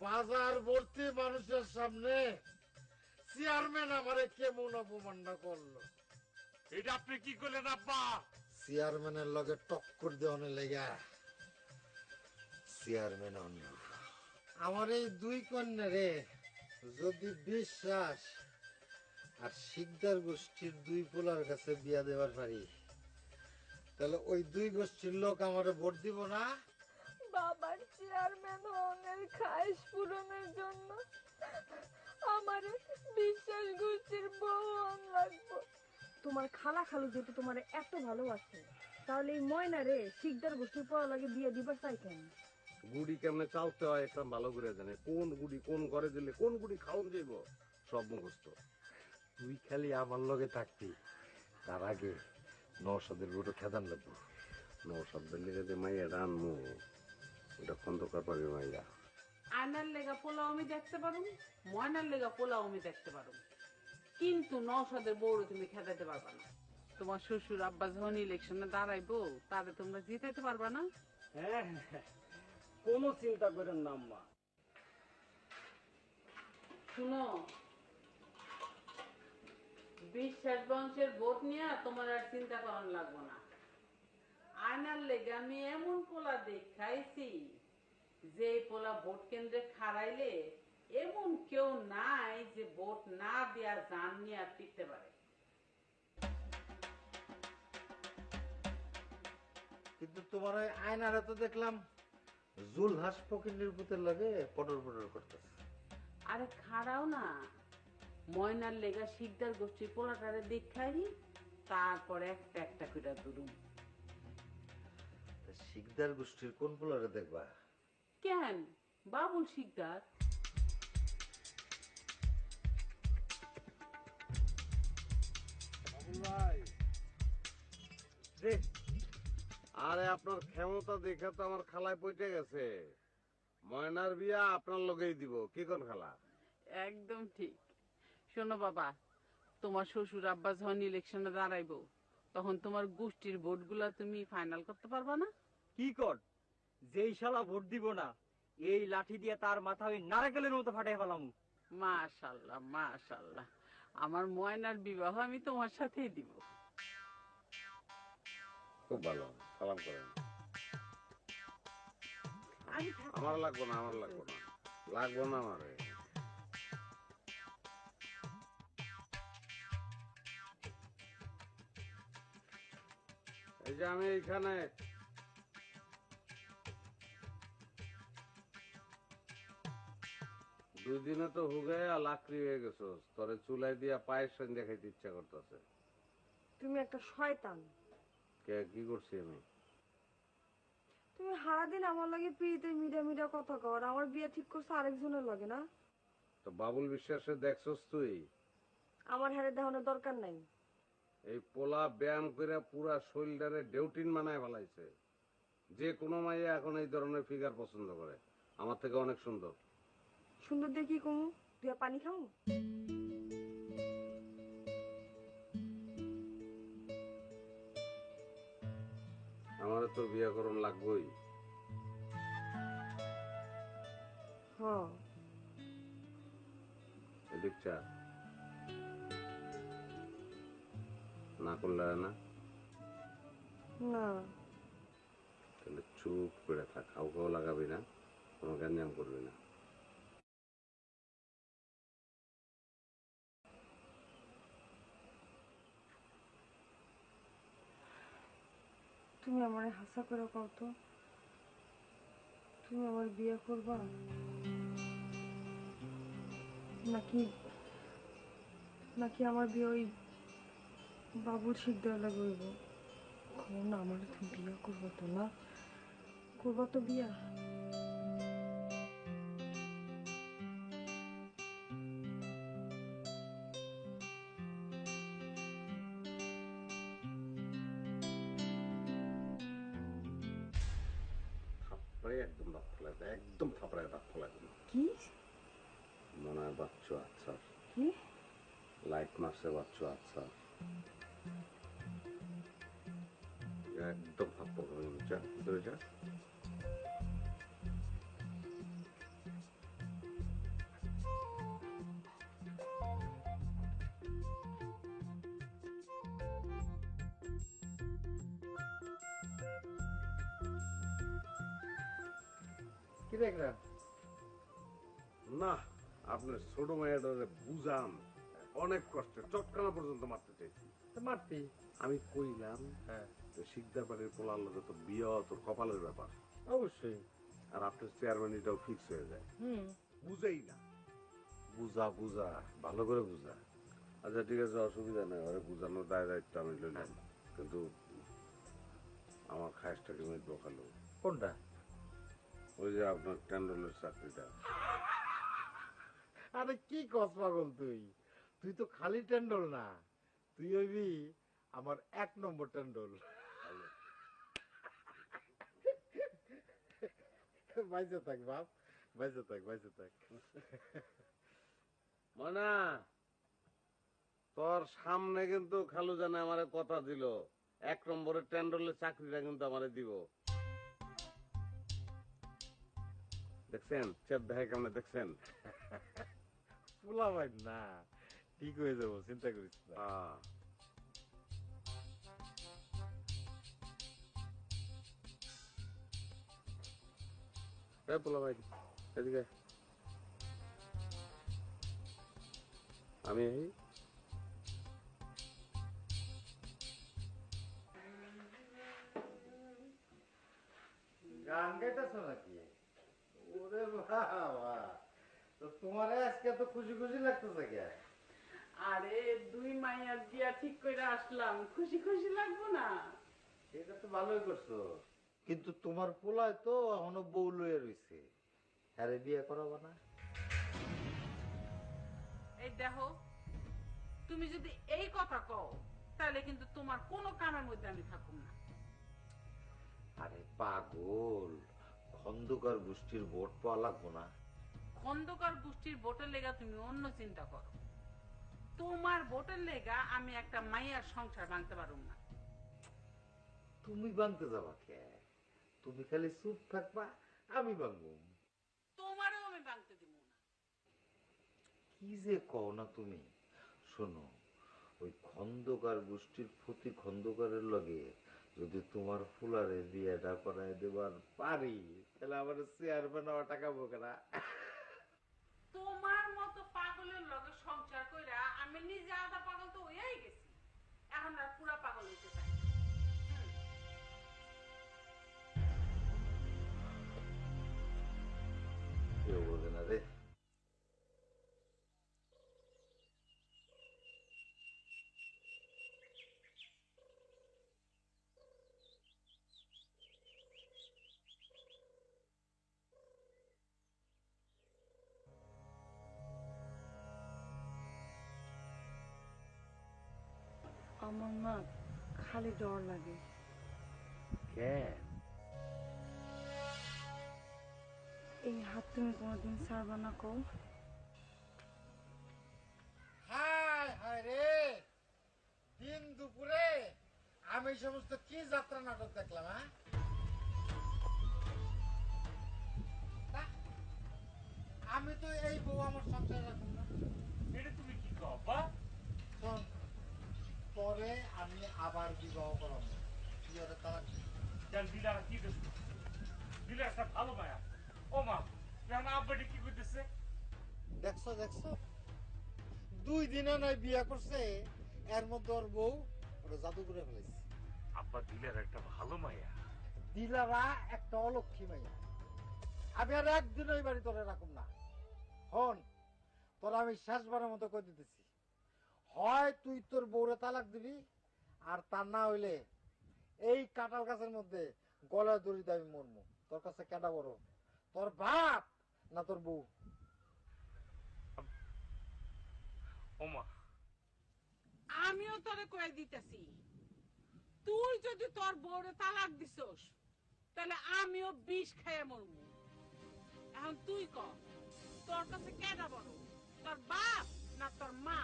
বাজার ভর্তি মানুষের সামনে চেয়ারম্যান আমারে কেমন অপমাননা করলো। এটা আপনি কি করলেন আব্বা? চেয়ারম্যানের লগে টক্কর দেওয়ানের লেগা চেয়ারম্যান অন্য আমার এই দুই কন্যা রে যদি বিশ্বাস আর শিকদার গোষ্ঠীর দুই পোলার কাছে বিয়া দেওয়ার পারি, তাহলে ওই দুই গোষ্ঠীর লোক আমারে ভোট দিব না। বাবার চেয়ারম্যান হওয়ার খায়েশ পূরণের জন্য আমার বিশ্বাস গোষ্ঠীর বউ লাগবো। তোমার খালা খালু যেহেতু তোমার এত ভালোবাসে, তাহলে এই ময়না রে শিকদার গোষ্ঠীর পড়া লাগে বিয়ে দিবার চাই কেন? গুড়ি কেমনে চালতে হয় একটা ভালো করে জানে, কোন গুড়ি কোন ঘরে দিলে কোন গুড়ি খাওয়ান যাইব সব মুখস্থ। তুই খালি আমার লগে থাকবি, তার আগে নওশাদের গরু খেদান লাগবো। নৌসাদের লেগে যে মাইয়াটা আনমু ওটা খন্দকার পাবি মাইয়া। আয়নার লেগা পোলাও আমি দেখতে পারুম, ময়নার লেগা পোলাও আমি দেখতে পারুম, কিন্তু নওশাদের বউরে তুমি খেদাইতে পারবা না। তোমার শ্বশুর আব্বা যখন ইলেকশনে দাঁড়াইবো তারে তোমরা জিতাইতে পারবা না। হ্যাঁ, কোনো চিন্তা করেন না আম্মা। শুনো, বিশ্বাস বংশের ভোট নিয়ে তোমার আর চিন্তা করার লাগবো না। আয়নার লেগে আমি এমন পোলা দেখাইছি যে পোলা ভোট কেন্দ্রে খাড়াইলে এমন কেউ নাই যে ভোট না দেয়া জান নিয়ে টিকতে পারে। কিন্তু তোমার ওই আয়নারে তো দেখলাম জুল হাস ফকিন্নির পুতের লাগে পটর পটর করতেছে। আরে খাড়াও না, ময়নার লেগা শিকদার গোষ্ঠীর পোলাটারে দেখাই, তারপরে একটা একটা করে দুরুম। শিকদার গোষ্ঠীর কোন পোলারে দেখবা? কেন বাবুল শিকদার? আরে আপনার ক্ষমতা দেখে তো আমার খালায় পইটে গেছে। ময়নার বিয়া আপনার লগেই দিব, কি কোন খালা? একদম ঠিক। শোনো বাবা, তোমার শ্বশুর আব্বা যখন ইলেকশনে দাঁড়াইবো তখন তোমার গোষ্ঠীর ভোটগুলা তুমি ফাইনাল করতে পারবা না? কি কর, যেই শালা ভোট দিব না এই লাঠি দিয়ে তার মাথা ওই নারকেলের মতো ফাটাই ফেলাম। মাশাল্লাহ মাশাল্লাহ, আমার ময়নার বিবাহ আমি তোমার সাথেই দিব। খুব ভালো, সালাম করেন। আমার লাগবো না, আমার লাগবো না, লাগবো না আমারে। এই যে আমি এইখানে দুই দিনে তো হুগে লাকড়ি হয়ে গেছো, তোরে চুলাই দিয়া পায়ের সঙ্গে খাইতে ইচ্ছা করতেছে। তুমি একটা শয়তান। কে কি করছি আমি? তুমি সারাদিন আমার লাগে পিড়িতে মিডা মিডা কথা কর, আমার বিয়ে ঠিক করছো আরেকজনের লাগে না? তো বাবুল বিশ্বাসে দেখছস তুই? আমার হারে দেখানোর দরকার নাই। এই পোলা ব্যায়াম করে পুরা শরীরটারে ডেউটিন বানায় ফেলাইছে। যে কোনো মাইয়া এখন এই ধরনের ফিগার পছন্দ করে, আমার থেকে অনেক সুন্দর। সুন্দর দিয়ে কি কমু? তুই পানি খাও? আমার তো বিয়ে করণ লাগবেই। হ্যাঁ। এদিক চা না করলে হয় না? না। তাহলে চুপ করে থাক, খাও খাও লাগাবি না, কোনো গ্যাঞ্জাম করবি না। তুমি আমার হাসা করে কও তো, তুমি আমার বিয়ে করবা নাকি নাকি আমার বিয়ে ওই বাবুর শিকদার লাগবে? কও না, আমার তুমি বিয়ে করবো তো? না করবা তো বিয়া? থাপড়ে একদম দাঁত ফেলাই দেয়, একদম থাপড়ায় দাঁত ফেলাই দেয়। কি মনে হয় বাচ্চু আচ্ছা, কি লাইট মারছে বাচ্চু আচ্ছা, একদম থাপ্পড় করে যা ভিতরে যা। কি দেখলাম? না, আপনার ছোট মেয়েটারে বুঝাম অনেক কষ্টে চটকানা পর্যন্ত মারতে চাইছি। মারতি? আমি কইলাম হ্যাঁ, শিকদার বাড়ির পোলার লগে তো বিয়ে তোর কপালের ব্যাপার, অবশ্যই। আর আপনার চেয়ারম্যানিটাও ফিক্স হয়ে যায়। বুঝেই না। বুঝা বুঝা, ভালো করে বুঝা। আচ্ছা ঠিক আছে, অসুবিধা নেই, ওরে বুঝানোর দায়িত্ব আমি লইলাম। কিন্তু আমার খায়সটাকে মিটবো খালো। কোনটা? ওই যে আপনার ট্যান্ডলের চাকরিটা। আরে কি কস পাগল তুই? তুই তো খালি টেন্ডল না, তুই হইবি আমার 1 নম্বর টেন্ডল। বাইজে থাক বাপ, বাইজে থাক, বাইজে থাক। মনা, তোর সামনে কিন্তু খালু জানে আমারে কথা দিল 1 নম্বরের ট্যান্ডলের চাকরিটা কিন্তু আমারে দিব। দেখছেন চেপ দেখে কেমন দেখছেন? পোলা ভাই না, ঠিক হয়ে যাবো, চিন্তা করিস না। পোলা ভাই এদিকে আমি গান গাইতেছ নাকি? ওরে বাবা, তো তোমার আজকে তো খুশি খুশি লাগতেছে কে? আরে 2 মাইয়ার বিয়া ঠিক করে আসলাম, খুশি খুশি লাগবো না? এটা তো ভালোই করছো, কিন্তু তোমার পোলায় তো এখনো বউ লইয়া রইছে, আরে বিয়ে করাবো না? এই দেখো, তুমি যদি এই কথা কও তাহলে কিন্তু তোমার কোনো কামের মধ্যে আমি থাকুম না। আরে পাগল, খন্দকার গোষ্ঠীর ভোট পাওয়া লাগবো না? খন্দকার গোষ্ঠীর ভোটের লেগা তুমি অন্য চিন্তা করো, তোমার ভোটের লেগা আমি একটা মাইয়ার সংসার ভাঙতে পারুম না। তুমি বানতে যাবা কে? তুমি খালি চুপ থাকবা, আমি বানবো। তোমারও আমি ভাঙতে দিব না। কি যে কও না তুমি? শোনো, ওই খন্দকার গোষ্ঠীর প্রতি খন্দকারের লগে যদি তোমার ফুলারে বিয়েটা করাই দেবার পারি, তাহলে আমার চেয়ারম্যান হওয়া টাকা বোকে না। তোমার মতো পাগলের লগে সংসার কইরা আমি নিজে আধা পাগল তো হইয়াই গেছি, এখন আর পুরা পাগল হইতে চাই না। কেউ বোঝে না রে। আমার না খালি ডর লাগে। কেন? এই হাত তুমি কোনোদিন ছাড়বা না কও? হায় হায় রে, দিন দুপুরে আমি সমস্ত কি যাত্রা নাটক দেখলাম? হ্যাঁ, আমি তো এই বউ আমার সংসার রাখুন না। এটা তুমি কি কও আব্বা? শোন, পরে আমি আবার বিবাহ করাবো, তুই ওরে তালাক দিবি। কেন দিলারা কি করছে? দিলার একটা ভালো মায়া। ও মা, এখন আব্বাটি কি করতেছে? দেখছো দেখছো, 2 দিনে নয় বিয়ে করছে, এর মধ্যে ওর বউ ওরা জাদু করে ফেলেছে। আব্বা দিলার একটা ভালো মায়া। দিলারা একটা অলক্ষী মাইয়া, আমি আর একদিন ওই বাড়ি তোরে রাখুম না। হন, তোরা আমি শেষবারের মতো কই দিতেছি, হয় তুই তোর বউরে তালাক দিবি, আর তা না হইলে এই কাঁঠাল গাছের মধ্যে গলায় দড়ি দিয়ে আমি মরমু। তোর কাছে কেডা বড়, তোর বাপ না তোর বউ? ও মা, আমিও তোরে কয়ে দিতেছি, তুই যদি তোর বউরে তালাক দিছস তাহলে আমিও বিষ খেয়ে মরবো। এখন তুই ক, তোর কাছে কেডা বড়, তোর বাপ না তোর মা?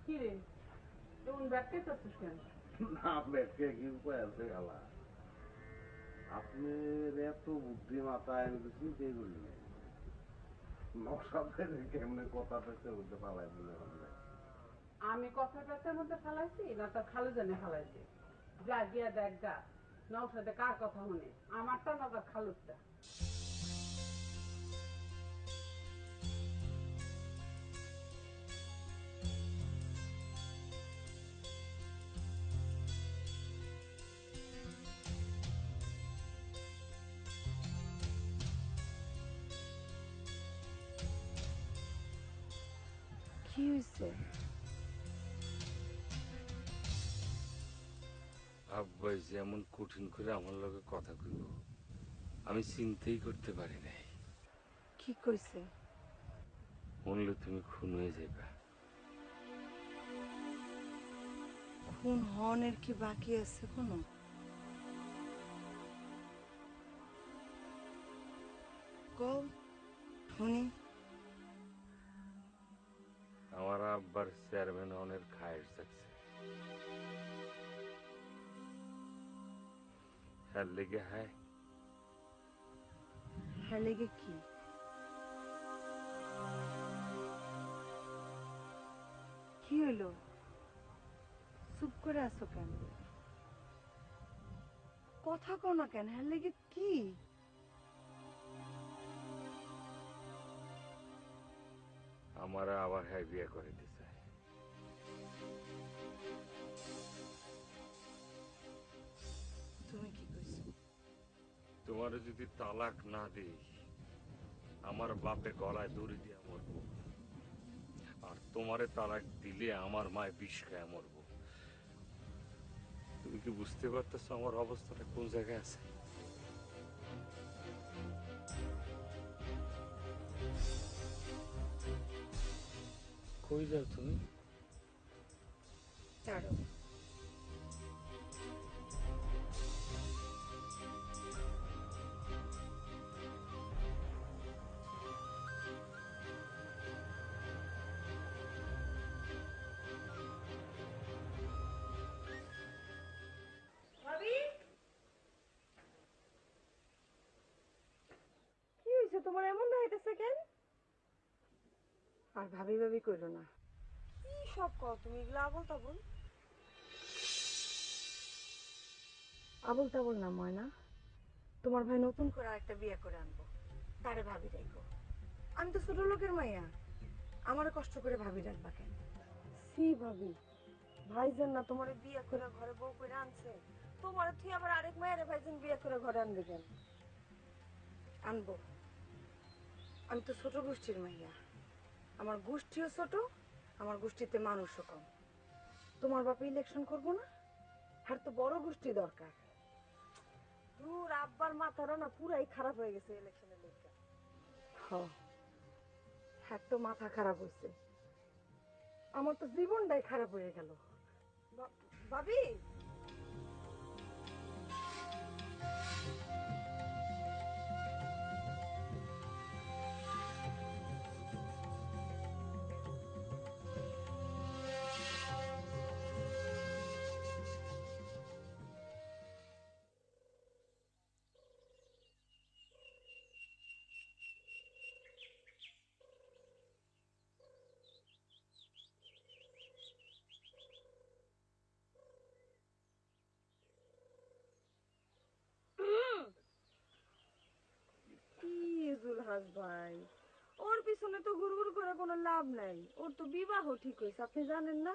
কিরে, এমন ব্যাটকে করছিস কেন? না বেটকে কি উপায় আছে খালা? আপনার এত বুদ্ধি মাথায় আমি তো চিন্তাই করি নাই। নকশাদের কেমনে কথা পেতে উঠতে পালাই দিলে ভাবলে। আমি কথা পেটের মধ্যে ফেলাইছি না তোর খালু জানে ফেলাইছি? যা গিয়া দেখ গা নৌসাদে কার কথা শুনে, আমারটা না তোর খালুরটা। কি হয়েছে? আব্বাই যেমন কঠিন করে আমার লগে কথা কইব আমি চিন্তাই করতে পারি নাই। কি কইছে? শুনলে তুমি খুন হয়ে যাইবা। খুন হনের কি বাকি আছে কোনো? কও শুনি। আমার আব্বার চেয়ারম্যান হনের খায়েশ যাচ্ছে, হ্যাঁ লেগে হায়। হ্যাঁ লেগে কি? কি হইলো? চুপ করে আছো কেন? কথা কও না কেন? হ্যাঁ লেগে কি? আমার আবার হ্যাঁ বিয়ে করাইতে চায়। তুমি কি কইছো? তোমার যদি তালাক না দেই আমার বাপে গলায় দড়ি দিয়ে মরবো, আর তোমারে তালাক দিলে আমার মায় বিষ খায় মরবো। তুমি কি বুঝতে পারতেছো আমার অবস্থাটা কোন জায়গায় আছে? কই যাও তুমি? ছাড়ো। ভাবি কি হয়েছে তোমার? এমন দেখাইতেছে কেন? আর ভাবি ভাবি কইরো না। কি সব কও তুমি এগুলো? আবল তাবল। আবল তাবল না ময়না, তোমার ভাই নতুন করে আরেকটা বিয়ে করে আনবো, তারে ভাবি রাখো। আমি তো ছোট লোকের মাইয়া, আমারে কষ্ট করে ভাবি রাখবা কেন? সি ভাবি, ভাইজান না তোমারে বিয়ে করে ঘরে বউ করে আনছে, তোমারে তুই আবার আরেক মায়ের ভাইজান বিয়ে করে ঘরে আনবে কেন? আনবো। আমি তো ছোট গোষ্ঠীর মাইয়া, আমার গোষ্ঠীও ছোট, আমার গোষ্ঠীতে মানুষও কম। তোমার বাপে ইলেকশন করবো না, আর তো বড় গোষ্ঠী দরকার। দূর আব্বার মাথাটা না পুরাই খারাপ হয়ে গেছে ইলেকশনের লেগে। হ্যাঁ তো মাথা খারাপ হয়েছে, আমার তো জীবনটাই খারাপ হয়ে গেল। ভাবি কি জুলহাস ভাই, ওর পিছনে তো ঘুরঘুর করে কোনো লাভ নাই। ওর তো বিবাহ ঠিক হয়েছে, আপনি জানেন না?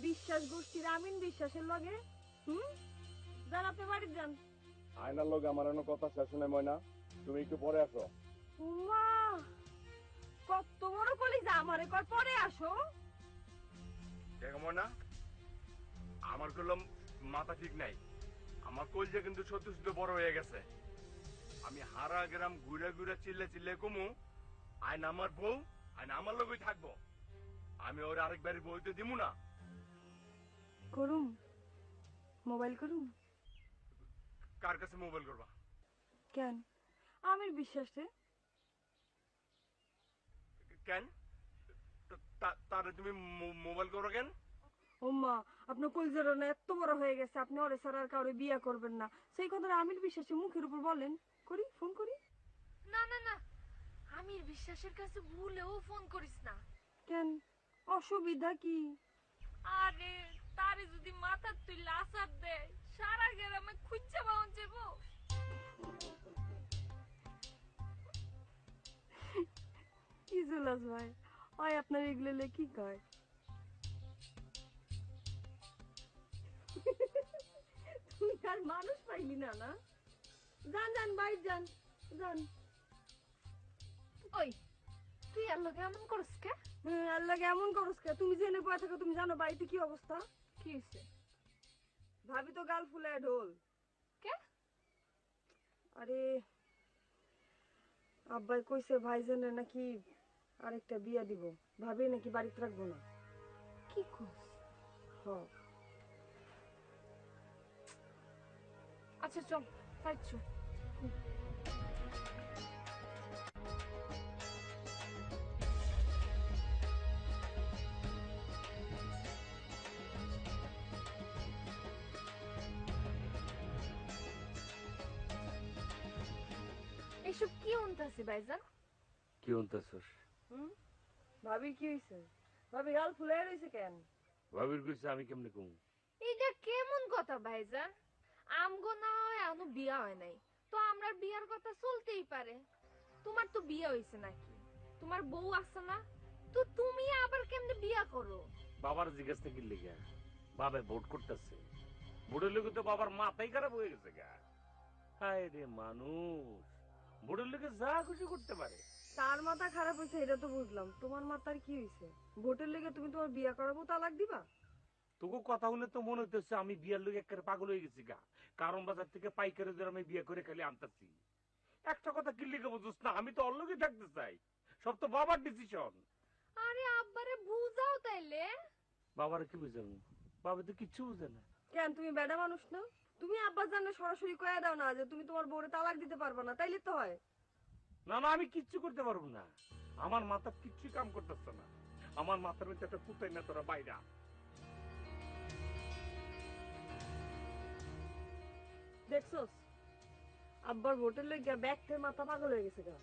বিশ্বাস গোষ্ঠীর আমিন বিশ্বাসের লগে। যান আপনি বাড়ি যান। আয়নার লোক আমার এখনো কথা শেষ শুনে ময়না, তুমি একটু পরে আসো। মা, কত বড় কলিজা, আমারে কয় পরে আসো। দেখো ময়না, আমার করলাম মাথা ঠিক নাই। আমার কলজা কিন্তু সত্যি সত্যি বড় হয়ে গেছে। আমি হারা গ্রাম ঘুরে ঘুরে চিল্লে চিল্লে কমু আয়না আমার বউ, আয়না আমার লোকই থাকবো। আমি ওর আরেক বাড়ির বই তো দিমু না। করুম মোবাইল করুম। কার কাছে মোবাইল করবা? কেন? আমির বিশ্বাসে। কেন? তারে তুমি মোবাইল করো কেন? ওম্মা আপনার কলজেরা না এত বড় হয়ে গেছে, আপনি ওরে ছাড়া আর কাউরে বিয়ে করবেন না, সেই কথাটা আমির বিশ্বাসে মুখের উপর বলেন। করি ফোন করি। না না না, আমির বিশ্বাসের কাছে ভুলেও ফোন করিস না। কেন, অসুবিধা কি? আরে তারে যদি মাথার তুই লাসার দেয়, সারা গ্রামে খুঁজছে পাওয়া যাবো। কি জুলাস ভাই, ওই আপনার এগুলো কি কয়? তুই আর মানুষ পাইলি না না? যান যান বাইর যান যান। ওই তুই আর লোকে এমন করস কে? হ্যাঁ, আল্লাহ এমন করস কে? তুমি জেনে বয়ে থাকো, তুমি জানো বাড়িতে কি অবস্থা? কি হয়েছে? ভাবি তো গাল ফুলে ঢোল। কে? আরে আব্বাই কইছে ভাইজানের নাকি আরেকটা বিয়া দিব, ভাবি নাকি বাড়িতে রাখবো না। কি কস? হ। আচ্ছা চল পাইছো। এসব কি উনতাছে ভাইজান? কি অন্তাছস? ভাবির কি হয়েছে? ভাবি গাল ফুলে রয়েছে কেন? ভাবির কইছে আমি কেমনে কমু? এটা কেমন কথা ভাইজান? আমগো না হয় এখনো বিয়া হয় নাই, তো আমরা বিয়ার কথা চলতেই পারে। তোমার তো বিয়া হইছে নাকি? তোমার বউ আছে না? তো তুমি আবার কেমনে বিয়া করো? বাবার জিজ্ঞাস থেকে লিগা বাবে ভোট করতেছে, ভোটের লোকে তো বাবার মাথাই খারাপ হয়ে গেছে গা। হায় রে মানুষ, ভোটের লোকে যা খুশি করতে পারে। তার মাথা খারাপ হয়েছে এটা তো বুঝলাম, তোমার মাথার কি হয়েছে? ভোটের লেগে তুমি তোমার বিয়া করাবো তালাক দিবা? তোকে কথা বলে তো মনে হইতেছে আমি বিয়ার লোক একেবারে পাগল হয়ে গেছি গা। কারণ বাজার থেকে পাইকারি দরে আমি বিয়ে করে খালি আনতেছি। একটা কথা কি লিখে বুঝছ না, আমি তো অল্লগে থাকতে চাই, সব তো বাবার ডিসিশন। আরে আব্বারে বুঝাও তাইলে। বাবার কি বুঝাবো? বাবা তো কিচ্ছু বুঝে না। কেন, তুমি বেডা মানুষ না? তুমি আব্বা জানে সরাসরি কয়ে দাও না যে তুমি তোমার বউরে তালাক দিতে পারবে না, তাইলে তো হয়। না না, আমি কিচ্ছু করতে পারবো না, আমার মাথা কিচ্ছু কাম করতেছে না। আমার মাথার মধ্যে একটা পুতাই না, তোরা বাইরা। দেখছোস আব্বার ভোটের লেগে ব্যাগটার মাথা পাগল হয়ে গেছে গা।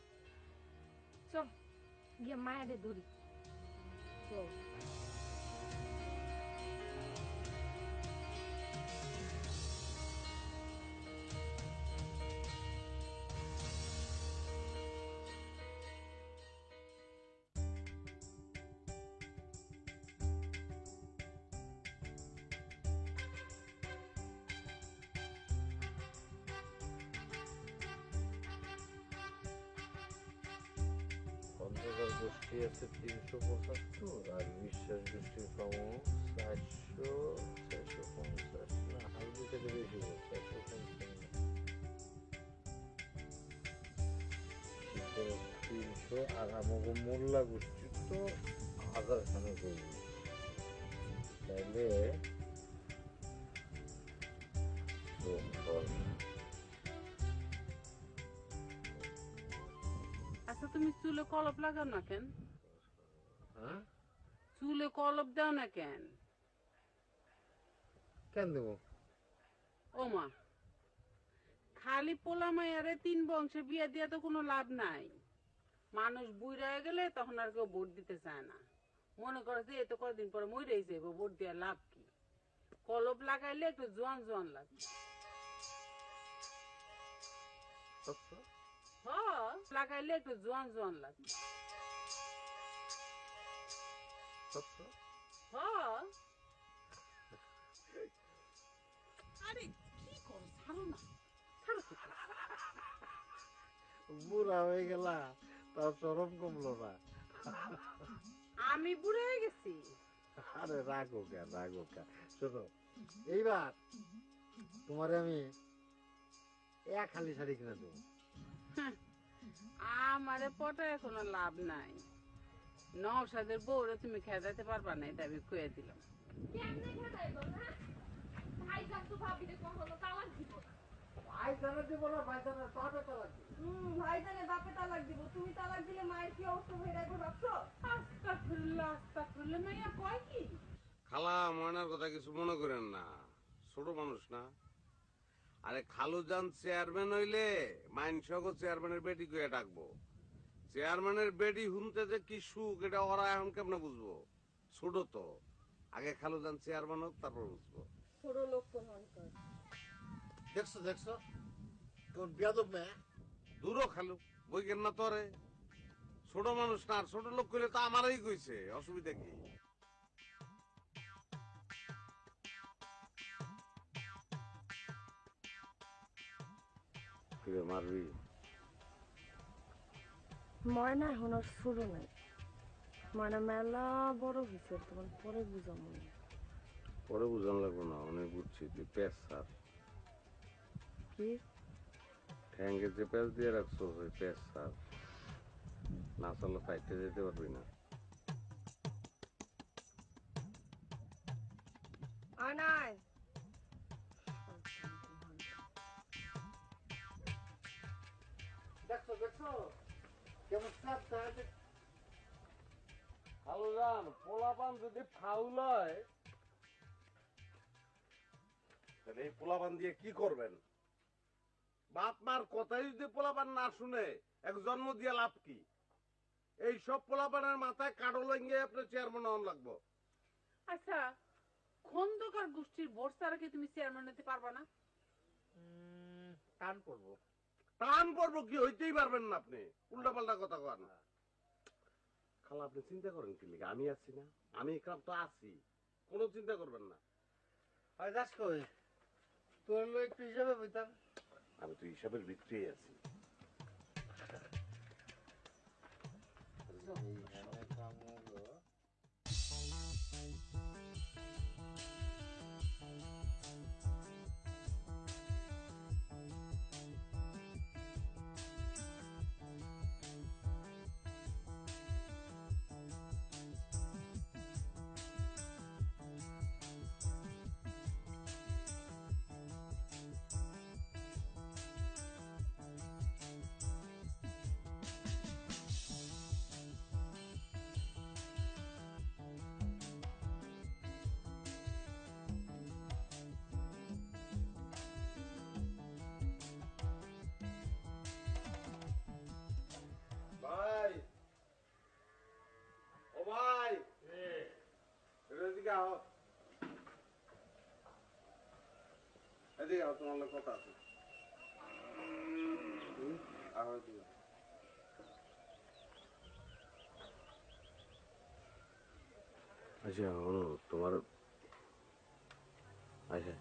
চল গিয়ে মায়ারে ধরি। চল। অন্ধকার গোষ্ঠী আছে 375 আর বিশ্বাস গোষ্ঠীর কম 450 না, আর দুই থেকে বেশি 300 আর আমাকে মোল্লা গোষ্ঠীর তো 1000 খানে করবি, তাইলে আচ্ছা তুমি চুলে কলপ লাগাও না কেন? হ্যাঁ চুলে কলপ দাও না কেন? কেন দেবো? ও মা, খালি পোলা মায়ারে 3 বংশে বিয়ে দিয়া তো কোনো লাভ নাই। মানুষ বুড়া হয়ে গেলে তখন আর কেউ ভোট দিতে চায় না, মনে করে যে এত কদিন পরে মরেই যাবো, ভোট দেওয়ার লাভ কি? কলপ লাগাইলে একটু জোয়ান জোয়ান লাগবে। লাগাইলে একটু জোয়ান জোয়ান লাগবে। আরে কি করো, ছাড়ো না, ছাড়ো তো। বুড়া হয়ে গেলা তাও চরম কমলো না। আমি বুড়ে হয়ে গেছি? আরে রাগো কেন, শোনো এইবার তোমারে আমি এক হালি শাড়ি কিনে দেবো। আমারে পটায় কোনো লাভ নাই, নওশাদের বউরে তুমি খেদাইতে পারবা না, এটা আমি কয়ে দিলাম। কেমনে খেদাইবো না? ভাইজান তো ভাবিরে কখনো তালাক দিব না। ভাইজানের দেবো না, ভাইজানের পাবে তালাক দিব। ভাইজানের বাপে তালাক দিব, তুমি তালাক দিলে মায়ের কি অবস্থা হয়ে যাবে ভাবছো? আস্তাগফিরুল্লাহ, আস্তাগফিরুল্লাহ, মাইয়া কয় কি? খালা ময়নার কথা কিছু মনে করেন না, ছোট মানুষ না। আরে খালুজান চেয়ারম্যান হইলে মাইনসহ চেয়ারম্যানের বেটি কইয়া ডাকবো। চেয়ারম্যানের বেটি হুনতে যে কি সুখ এটা ওরা এখন কেমনে বুঝবো? ছোট তো, আগে খালুজান চেয়ারম্যান হোক তারপর বুঝবো। ছোট লোক প্রমাণ কর। দেখছো দেখছো কোন বিয়াদব মেয়ে। দূরও খালু বই কেন না তোরে, ছোট মানুষ না, আর ছোট লোক কইলে তো আমারই কইছে, অসুবিধা কি? কিরে মারবি? ময়না এখন আর ছোট নাই, ময়না মেলা বড় হয়েছে, তোমার পরে বুঝাম। পরে বুঝান লাগবো না, অনেক বুঝছি। তুই প্যাস সার, কি ঠ্যাঙ্গে যে প্যাস দিয়ে রাখছো ওই প্যাস সার, না চালে ফাইটে যেতে পারবি না। আর নাই দেখছো দেখছো কেমন চাপ তাহলে। খালুজান পোলাপান যদি ফাউল হয় তাহলে এই পোলাপান দিয়ে কি করবেন? বাপ মার কথাই যদি পোলাপান না শুনে এক জন্ম দিয়ে লাভ কি? এই সব পোলাপানের মাথায় কাটো লেগে আপনার চেয়ারম্যান হন লাগবো। আচ্ছা, খন্দকার গোষ্ঠীর ভোট ছাড়া কি তুমি চেয়ারম্যান হতে পারবা না? টান করবো। টান পড়বো কি, হইতেই পারবেন না আপনি, উল্টা পাল্টা কথা কন। খালা আপনি চিন্তা করেন কি লিগে? আমি আছি না, আমি এখান তো আছি, কোনো চিন্তা করবেন না। হয় যাস কই তোর লোক একটু হিসাবে বইতাম। আমি তো হিসাবের ভিতরেই আছি। এইখানে কামড়ো। ভাই, ও ভাই, এদিকে আও, এদিকে আও, তোমার লোক কথা আছে। আও এদিকে। আচ্ছা তোমার, আচ্ছা